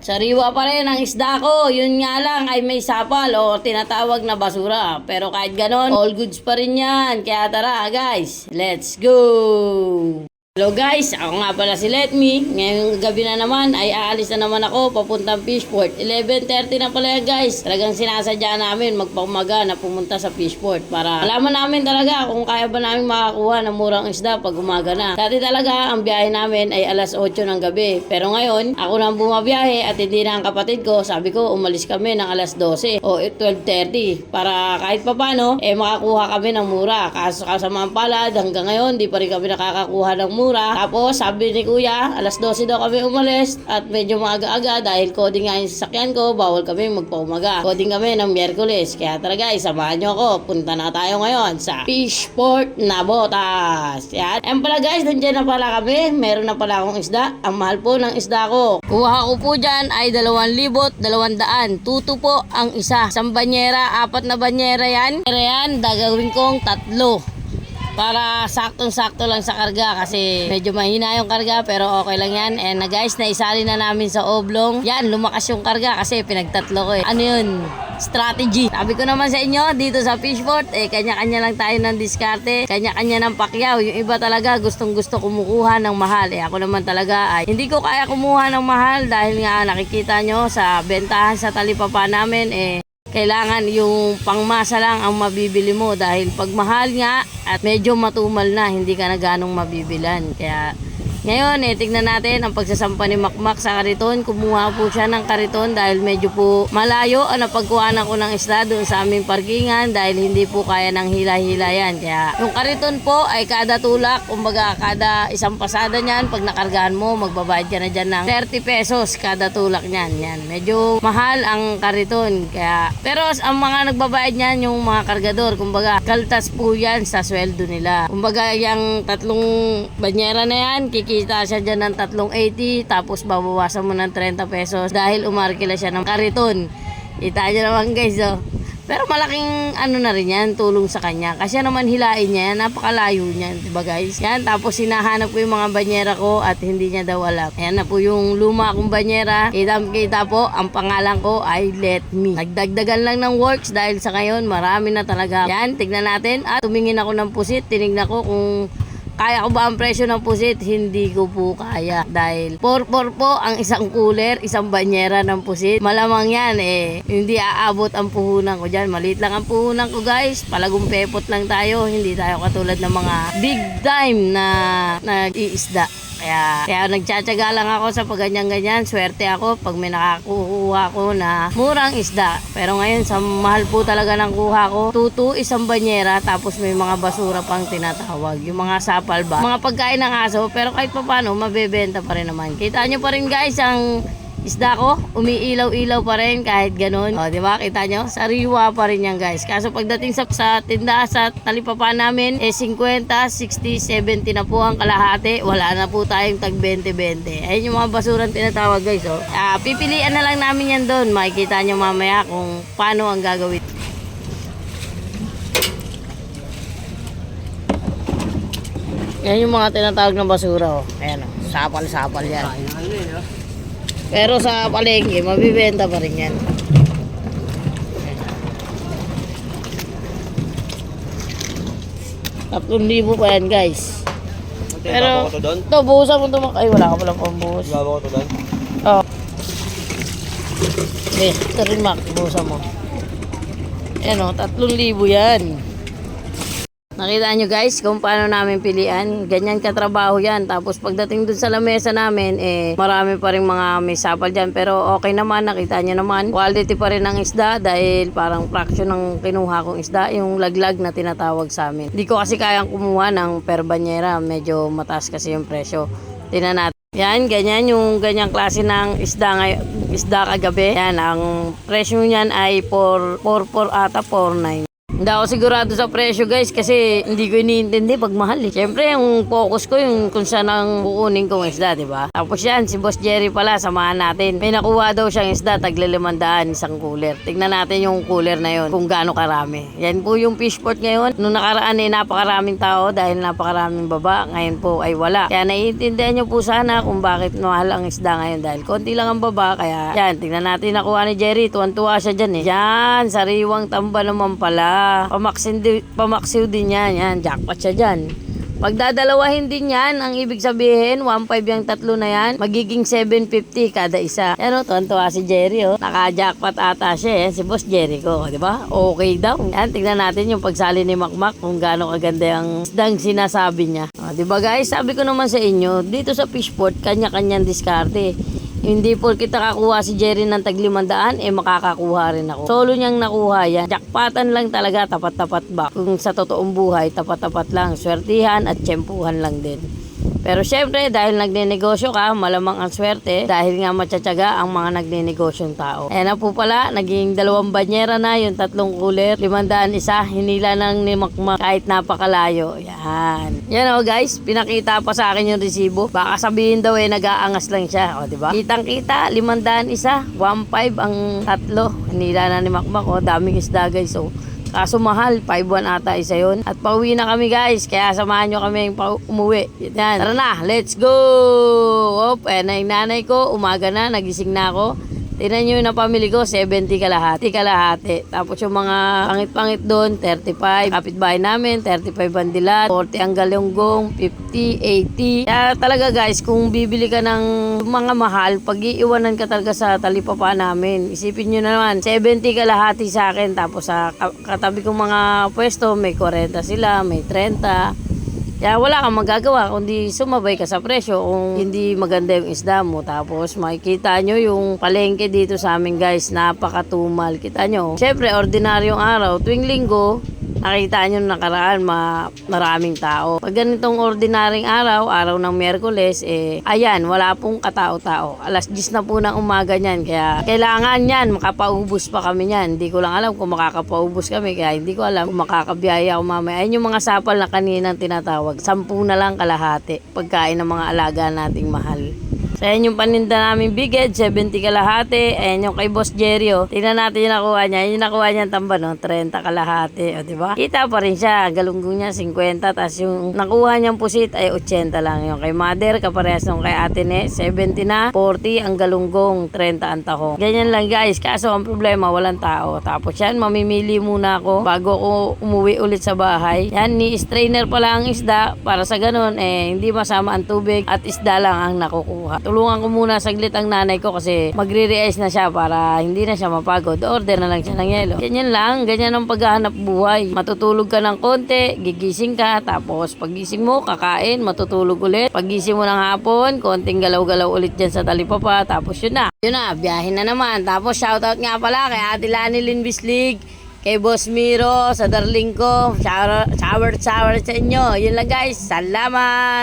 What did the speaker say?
Sariwa pa rin ang isda ko. Yun nga lang ay may sapal o tinatawag na basura. Pero kahit ganon, all goods pa rin yan. Kaya tara guys, let's go! Hello guys, ako nga pala si Let Me. Ngayong gabi na naman ay aalis na naman ako papuntang Fishport. 11:30 na pala yan guys. Talagang sinasadya namin magpaumaga na pumunta sa Fishport para alaman namin talaga kung kaya ba namin makakuha ng murang isda pag umaga na. Dati talaga ang biyahe namin ay alas 8 ng gabi. Pero ngayon, ako na ang bumabiyahe at hindi na ang kapatid ko. Sabi ko, umalis kami ng alas 12 o 12:30 para kahit papano makakuha kami ng mura. Kaso kasamaan palad, hanggang ngayon di pa rin kami nakakakuha ng mura. Tapos sabi ni kuya, alas 12 daw kami umalis at medyo maaga-aga dahil coding nga yung sasakyan ko, bawal kami magpaumaga. Coding kami ng Miyerkules. Kaya talaga, samahan nyo ako. Punta na tayo ngayon sa Fishport Navotas. Yan. Ayan pala guys, nandiyan na pala kami. Meron na pala akong isda. Ang mahal po ng isda ko. Kuha ko po dyan ay 2,200. Tuto po ang isa. Isang banyera, 4 na banyera yan. Yan, gagawin kong 3. Para saktong-sakto lang sa karga kasi medyo mahina yung karga pero okay lang yan. And guys, naisali na namin sa oblong. Yan, lumakas yung karga kasi pinagtatlo ko eh. Ano yun? Strategy. Sabi ko naman sa inyo, dito sa Fishport, kanya-kanya lang tayo ng diskarte. Kanya-kanya ng pakyaw. Yung iba talaga gustong-gusto kumukuha ng mahal. Ako naman talaga ay hindi ko kaya kumuha ng mahal dahil nga nakikita nyo sa bentahan sa talipapa namin kailangan yung pangmasa lang ang mabibili mo dahil pag mahal nga at medyo matumal na, hindi ka na ganong mabibilan. Kaya ngayon, tignan natin ang pagsasampa ni Makmak sa kariton. Kumuha po siya ng kariton dahil medyo po malayo ang napagkuhanan ko ng isda doon sa aming parkingan dahil hindi po kaya ng hila-hila yan. Kaya yung kariton po ay kada tulak, kumbaga kada isang pasada niyan, pag nakargahan mo, magbabayad ka na dyan ng 30 pesos kada tulak niyan. Yan. Medyo mahal ang kariton. Kaya, pero ang mga nagbabayad niyan, yung mga kargador, kumbaga kaltas po yan sa sweldo nila. Kumbaga yung 3 banyera na yan, kita siya dyan ng 380 tapos babawasan mo ng 30 pesos dahil umarkila siya ng kariton. Kita nyo naman guys Pero malaking na rin yan, tulong sa kanya. Kasi naman hilain niya yan, napakalayo niyan, diba guys? Yan, tapos hinahanap ko yung mga banyera ko at hindi niya daw alam. Ayan na po yung luma kong banyera. Kita po, ang pangalan ko ay Let Me. Nagdagdagan lang ng works dahil sa ngayon marami na talaga. Yan, tignan natin at tumingin ako ng pusit. Tinignan ko kung kaya ko ba ang presyo ng pusit? Hindi ko po kaya. Dahil 4-4 po ang isang cooler, isang banyera ng pusit. Malamang yan hindi aabot ang puhunan ko dyan. Maliit lang ang puhunan ko guys. Palagong pepot lang tayo. Hindi tayo katulad ng mga big time na nag-iisda. Kaya nagtsatsaga lang ako sa pagganyan-ganyan. Swerte ako pag may nakakuha ko na murang isda. Pero ngayon, sa mahal po talaga ng kuha ko, tutu, isang banyera, tapos may mga basura pang tinatawag. Yung mga sapal ba? Mga pagkain ng aso, pero kahit pa paano, mabebenta pa rin naman. Kita nyo pa rin guys, ang isda ko, umiilaw-ilaw pa rin kahit ganun. O, diba? Kita nyo? Sariwa pa rin yan guys. Kaso pagdating sa tinda, sa talipapa namin, 50, 60, 70 na po ang kalahati. Wala na po tayong tag 20-20. Ayun yung mga basurang tinatawag guys. Pipilian na lang namin yan doon. Makikita nyo mamaya kung paano ang gagawin. Yan yung mga tinatawag na basura. Ayan sapal-sapal yan. Pero sa palengke, mabibenta pa rin yan. 3,000 pa yan guys. Pero, ito, buhusan mo ito. Ay, wala ka pala pang buhos. Gawa ko ito doon? Oo. Okay, ito rin Mac, buhusan mo. Ayan 3,000 yan. Nakita nyo guys kung paano namin pilian. Ganyan katrabaho yan. Tapos pagdating dun sa lamesa namin, marami pa rin mga may sapal dyan. Pero okay naman, nakita nyo naman. Quality pa rin ng isda dahil parang fraction ng kinuha kong isda. Yung laglag na tinatawag sa amin. Hindi ko kasi kayang kumuha ng per banyera. Medyo mataas kasi yung presyo. Tingnan natin. Yan, ganyan yung ganyang klase ng isda kagabi. Yan, ang presyo niyan ay 4 ata 4.9. Hindi ako sigurado sa presyo guys kasi hindi ko iniintindi pag mahal eh. Siyempre yung focus ko yung kung saan ang kukunin kong isda, di ba? Tapos yan, si Boss Jerry pala, samahan natin. May nakuha daw siyang isda, tagla 500 isang cooler. Tignan natin yung cooler na yon kung gaano karami. Yan po yung fishport ngayon. Nung nakaraan eh, napakaraming tao dahil napakaraming baba. Ngayon po ay wala. Kaya naiintindihan nyo po sana kung bakit mahal ang isda ngayon dahil konti lang ang baba. Kaya yan, tignan natin nakuha ni Jerry. Tuwan-tuwa siya dyan eh. Yan, sariwang tamba naman pala. Pamaksiw din yan. Yan, jackpot siya dyan. Pagdadalawahin din yan, ang ibig sabihin, 1.5 yung tatlo na yan, magiging 750 kada isa. Yan o, tuwan-tuwa si Jerry o. Naka-jackpot ata siya eh, si Boss Jerry ko, di ba? Okay daw. Yan, tignan natin yung pagsali ni Makmak kung gaano kaganda yung isdang sinasabi niya. O, di ba guys, sabi ko naman sa inyo, dito sa fishport, kanya-kanyang diskarte. Hindi po kita kakuha si Jerry ng tag 500, eh makakakuha rin ako. Solo niyang nakuha yan. Jackpotan lang talaga, tapat-tapat ba? Kung sa totoong buhay, tapat-tapat lang. Swertihan at tsempuhan lang din. Pero syempre, dahil nagnenegosyo ka, malamang ang swerte dahil nga matsatsaga ang mga nagnenogosyong tao. Ayan na po pala, naging 2 banyera na yung 3 cooler, 500 isa, hinila ng ni Makmak kahit napakalayo. Yan. Yan o guys, pinakita pa sa akin yung resibo. Baka sabihin daw eh, nag-aangas lang siya. O diba? Kitang-kita, 500 isa, 1.5 ang 3. Hinila na ni Makmak. O, daming isda guys. O. Kaso mahal, 5.1 ata isa yun. At pauwi na kami guys, kaya samahan nyo kami umuwi. Yan. Tara na, let's go! Op, na yung nanay ko, umaga na, nagising na ako. Tingnan nyo yung napamili ko, 70 kalahati. Tapos yung mga pangit-pangit doon, 35. Kapitbahay namin, 35 bandilat, 40 ang galunggong, 50, 80. Kaya talaga guys, kung bibili ka ng mga mahal, pag-iiwanan ka talaga sa talipapa namin. Isipin nyo naman, 70 kalahati sa akin. Tapos sa katabi kong mga pwesto, may 40 sila, may 30. Kaya wala kang magagawa kundi sumabay ka sa presyo kung hindi maganda yung isda mo. Tapos makikita nyo yung palengke dito sa amin guys, napakatumal. Kita nyo, syempre ordinaryong araw, tuwing linggo, nakita nyo nakaraan maraming tao. Pag ganitong ordinaryong araw ng Miyerkules, ayan, wala pong katao-tao. 10:00 na po ng umaga niyan. Kaya kailangan yan, makapaubos pa kami niyan. Hindi ko lang alam kung makakapaubos kami. Kaya hindi ko alam kung makakabiyaya ako mamaya. Ayun yung mga sapal na kaninang tinatawag. 10 na lang kalahati. Pagkain ng mga alaga nating mahal. So, ayan yung paninda namin biged, 70 kalahati. Ayan yung kay Boss Jerry, oh. Tingnan natin yung nakuha niya. Yung nakuha niya tamba, no? 30 kalahati, o, diba? Kita pa rin siya. Galunggong niya, 50. Tapos yung nakuha niyang pusit ay 80 lang. Yung kay Mother, kaparehas nung kay Ate Ne, 70 na. 40 ang galunggong, 30 ang taho. Ganyan lang, guys. Kaso ang problema, walang tao. Tapos yan, mamimili muna ako bago ako umuwi ulit sa bahay. Yan, ni-strainer pala ang isda. Para sa ganun, hindi masama ang tubig at isda lang ang nakukuha. Tulungan ko muna saglit ang nanay ko kasi magre-re-ice na siya para hindi na siya mapagod. Order na lang siya ng yelo. Ganyan lang, ganyan ang paghahanap buhay. Matutulog ka ng konti, gigising ka, tapos pagising mo, kakain, matutulog ulit. Pagising mo ng hapon, konting galaw-galaw ulit dyan sa talipapa, tapos yun na. Yun na, biyahin na naman. Tapos shoutout nga pala kay Ate Lani Lynn Bislig, kay Boss Miro, sa darling ko. Shower sa inyo. Yun lang guys, salamat!